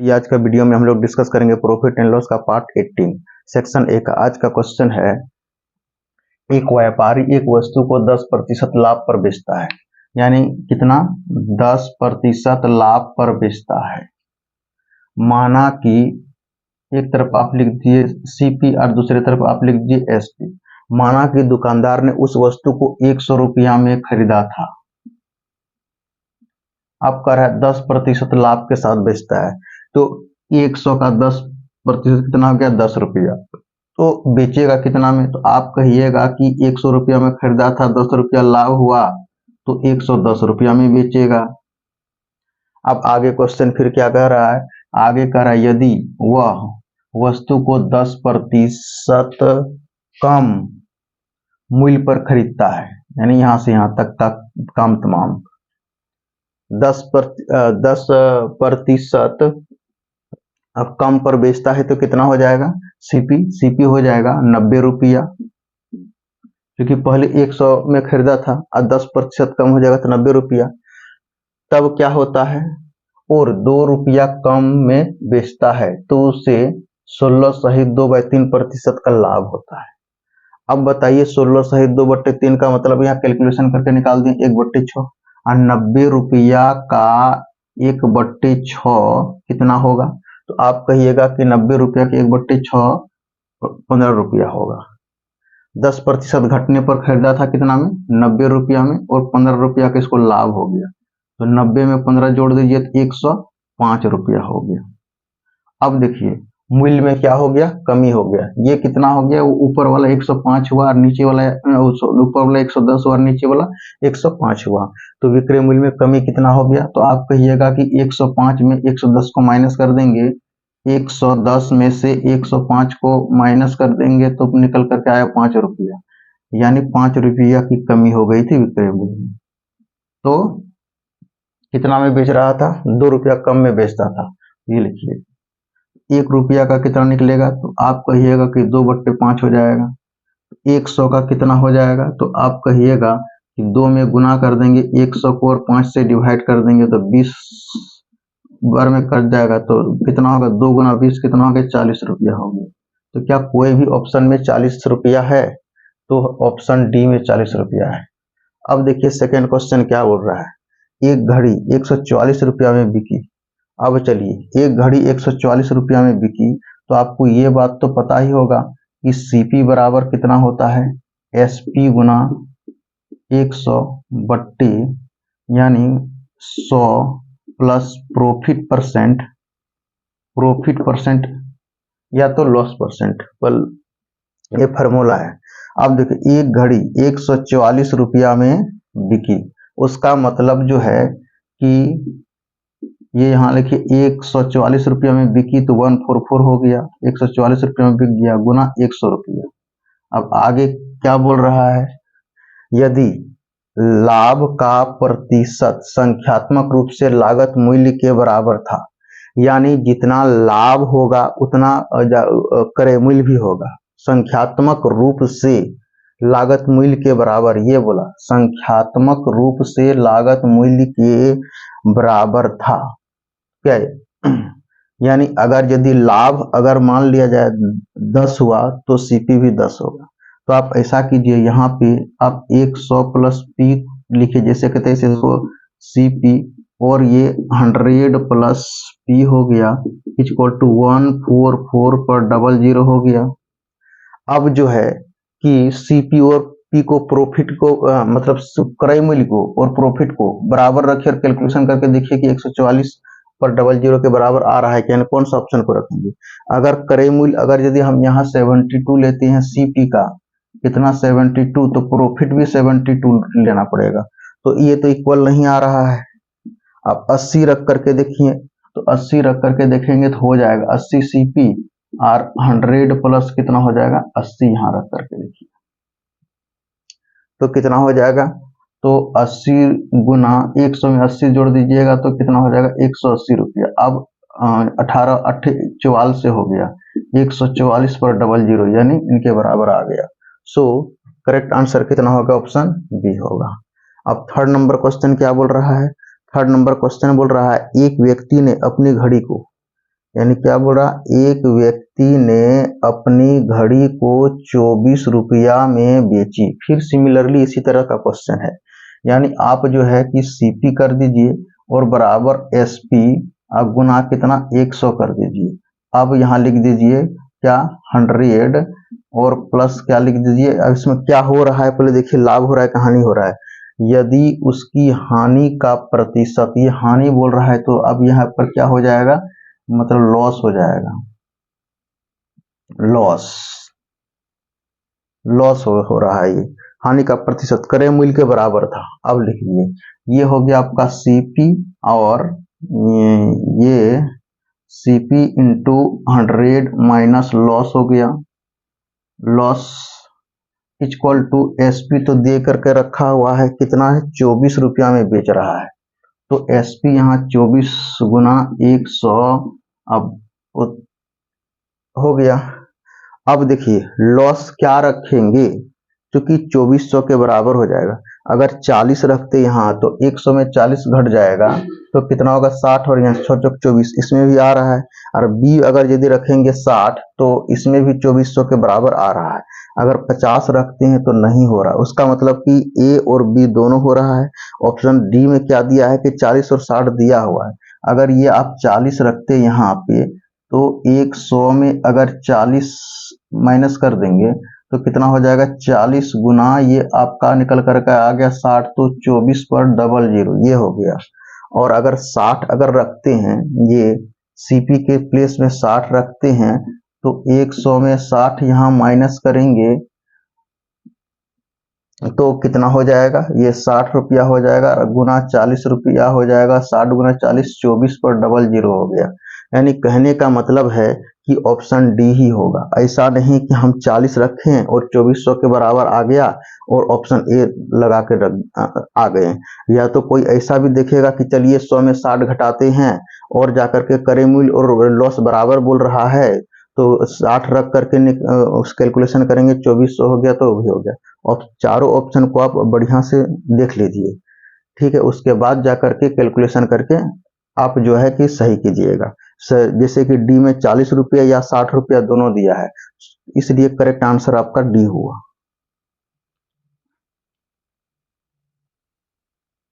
ये आज का वीडियो में हम लोग डिस्कस करेंगे प्रॉफिट एंड लॉस का पार्ट 18 सेक्शन ए का। आज का क्वेश्चन है, एक व्यापारी एक वस्तु को 10% लाभ पर बेचता है। यानी कितना? 10% लाभ पर बेचता है। माना कि एक तरफ आप लिख दिए सीपी और दूसरी तरफ आप लिख दिए एसपी। माना कि दुकानदार ने उस वस्तु को 100 रुपया में खरीदा था। अब कह रहा है 10% लाभ के साथ बेचता है, तो 100 का 10% कितना हो गया? 10 रुपया। तो बेचेगा कितना में? तो आप कहिएगा कि 100 रुपया में खरीदा था, 10 रुपया लाभ हुआ, तो 110 रुपया में बेचेगा। अब आगे क्वेश्चन फिर क्या कह रहा है? आगे कह रहा है यदि वह वस्तु को 10% कम मूल्य पर खरीदता है, यानी यहां से यहां तक का काम तमाम 10% अब कम पर बेचता है, तो कितना हो जाएगा? सीपी हो जाएगा 90 रुपया, क्योंकि पहले 100 में खरीदा था और 10% कम हो जाएगा तो 90 रुपया। तब क्या होता है? और 2 रुपया कम में बेचता है तो उसे 16 सहित 2/3% का लाभ होता है। अब बताइए 16 सहित 2/3 का मतलब यहाँ कैलकुलेशन करके निकाल दें 1/6 और 90 रुपया का 1/6 कितना होगा? तो आप कहिएगा कि 90 रुपया के 1/6 15 रुपया होगा। 10% घटने पर खरीदा था कितना में? 90 रुपया में, और 15 रुपया का इसको लाभ हो गया, तो 90 में 15 जोड़ दीजिए तो 105 रुपया हो गया। अब देखिए मूल्य में क्या हो गया? कमी हो गया। ये कितना हो गया? ऊपर वाला 105 हुआ और नीचे वाला ऊपर वाला 110 हुआ और नीचे वाला 105 हुआ, तो विक्रय मूल्य में कमी कितना हो गया? तो आप कहिएगा कि 105 में 110 को माइनस कर देंगे, 110 में से 105 को माइनस कर देंगे तो निकल करके आया 5 रुपया, यानी 5 रुपया की कमी हो गई थी विक्रय मूल्य में। तो कितना में बेच रहा था? 2 रुपया कम में बेचता था। ये लिखिए 1 रुपया का कितना निकलेगा? तो आप कहिएगा कि 2/5 हो जाएगा। 100 का कितना हो जाएगा? तो आप कहिएगा कि 2 में गुना कर देंगे 100 को और 5 से डिवाइड कर देंगे तो 20 बार में कट जाएगा, तो कितना होगा? 2 गुना 20 कितना हो गया? 40 रुपया हो गया। तो क्या कोई भी ऑप्शन में 40 रुपया है? तो ऑप्शन डी में 40 रुपया है। अब देखिए सेकेंड क्वेश्चन क्या बोल रहा है, एक घड़ी 144 रुपया में बिकी। अब चलिए एक घड़ी 144 रुपया में बिकी, तो आपको ये बात तो पता ही होगा कि सीपी बराबर कितना होता है? एसपी गुना 100 बट्टे यानी 100 प्लस प्रॉफिट परसेंट या तो लॉस परसेंट, पर ये फार्मूला है। अब देखिए एक घड़ी 144 रुपया में बिकी, उसका मतलब जो है कि ये यहाँ लिखिए 144 रुपया में बिकी तो 144 हो गया, 144 रुपया में बिक गया गुना 100 रुपया। अब आगे क्या बोल रहा है? यदि लाभ का प्रतिशत संख्यात्मक रूप से लागत मूल्य के बराबर था, यानी जितना लाभ होगा उतना क्रय मूल्य भी होगा, संख्यात्मक रूप से लागत मूल्य के बराबर, ये बोला संख्यात्मक रूप से लागत मूल्य के बराबर था। क्या है? यानी अगर यदि लाभ अगर मान लिया जाए 10 हुआ तो सीपी भी 10 होगा। तो आप ऐसा कीजिए, यहाँ पे आप 100 प्लस पी लिखिए, जैसे कहते हैं इसको सीपी, और ये 100 प्लस पी हो गया इक्वल टू 144 पर 00 हो गया। अब जो है कि सीपी और पी को प्रॉफिट को मतलब क्रय मूल्य को और प्रॉफिट को बराबर रखिए और कैलकुलेशन करके देखिए कि 144 पर 00 के बराबर आ रहा है कि कौन सा ऑप्शन को रखेंगे। अगर क्रय मूल्य अगर यदि हम यहाँ 72 लेते हैं सीपी का, कितना 72, तो प्रॉफिट भी 72 लेना पड़ेगा, तो ये तो इक्वल नहीं आ रहा है। आप 80 रख करके देखिए, तो 80 रख करके देखेंगे तो हो जाएगा 80 सीपी और 100 प्लस कितना हो जाएगा? 80 यहाँ रख करके देखिए तो कितना हो जाएगा? तो 80 गुना 100 में 80 जोड़ दीजिएगा तो कितना हो जाएगा? 180 रुपया। अब 44 से हो गया 144 पर 00, यानी इनके बराबर आ गया। सो करेक्ट आंसर कितना होगा? ऑप्शन बी होगा। अब थर्ड नंबर क्वेश्चन क्या बोल रहा है? थर्ड नंबर क्वेश्चन बोल रहा है एक व्यक्ति ने अपनी घड़ी को यानी क्या बोल रहा, एक व्यक्ति ने अपनी घड़ी को 24 रुपया में बेची। फिर सिमिलरली इसी तरह का क्वेश्चन है, यानी आप जो है कि सीपी कर दीजिए और बराबर एसपी गुना कितना 100 कर दीजिए। अब यहाँ लिख दीजिए क्या 100 और प्लस क्या लिख दीजिए। अब इसमें क्या हो रहा है पहले देखिए, लाभ हो रहा है कि हानि हो रहा है। यदि उसकी हानि का प्रतिशत, ये हानि बोल रहा है तो अब यहाँ पर क्या हो जाएगा, मतलब लॉस हो जाएगा, लॉस लॉस हो रहा है। ये हानि का प्रतिशत क्रय मूल्य के बराबर था। अब लिखिए ये हो गया आपका सीपी और ये सीपी इंटू 100 माइनस लॉस हो गया, लॉस इक्वल टू एसपी तो दे करके रखा हुआ है, कितना है 24 रुपया में बेच रहा है, तो एसपी यहाँ 24 गुना 100 अब हो गया। अब देखिए लॉस क्या रखेंगे, क्योंकि 2400 के बराबर हो जाएगा। अगर 40 रखते यहाँ तो 100 में 40 घट जाएगा तो कितना होगा 60, और यहाँ 6 चौक 24 इसमें भी आ रहा है। और बी अगर यदि रखेंगे 60 तो इसमें भी 2400 के बराबर आ रहा है। अगर 50 रखते हैं तो नहीं हो रहा, उसका मतलब कि ए और बी दोनों हो रहा है। ऑप्शन डी में क्या दिया है कि 40 और 60 दिया हुआ है। अगर ये आप 40 रखते यहाँ पे तो 100 में अगर 40 माइनस कर देंगे तो कितना हो जाएगा 40 गुना ये आपका निकल करके आ गया 60, तो 24 पर डबल जीरो ये हो गया। और अगर 60 अगर रखते हैं, ये सीपी के प्लेस में 60 रखते हैं तो 100 में 60 यहाँ माइनस करेंगे तो कितना हो जाएगा, ये 60 रुपया हो जाएगा, गुना 40 रुपया हो जाएगा, 60 गुना 40 24 पर डबल जीरो हो गया। यानी कहने का मतलब है कि ऑप्शन डी ही होगा। ऐसा नहीं कि हम 40 रखें और 2400 के बराबर आ गया और ऑप्शन ए लगा के आ गए। या तो कोई ऐसा भी देखेगा कि चलिए 100 में 60 घटाते हैं और जाकर के क्रय मूल्य और लॉस बराबर बोल रहा है, तो 60 रख करके उस कैलकुलेशन करेंगे 2400 हो गया तो भी हो गया। और चारों ऑप्शन को आप बढ़िया से देख लीजिए, ठीक है। उसके बाद जाकर के कैलकुलेशन करके आप जो है कि सही कीजिएगा। जैसे कि डी में 40 रुपया या 60 रुपया दोनों दिया है, इसलिए करेक्ट आंसर आपका डी हुआ।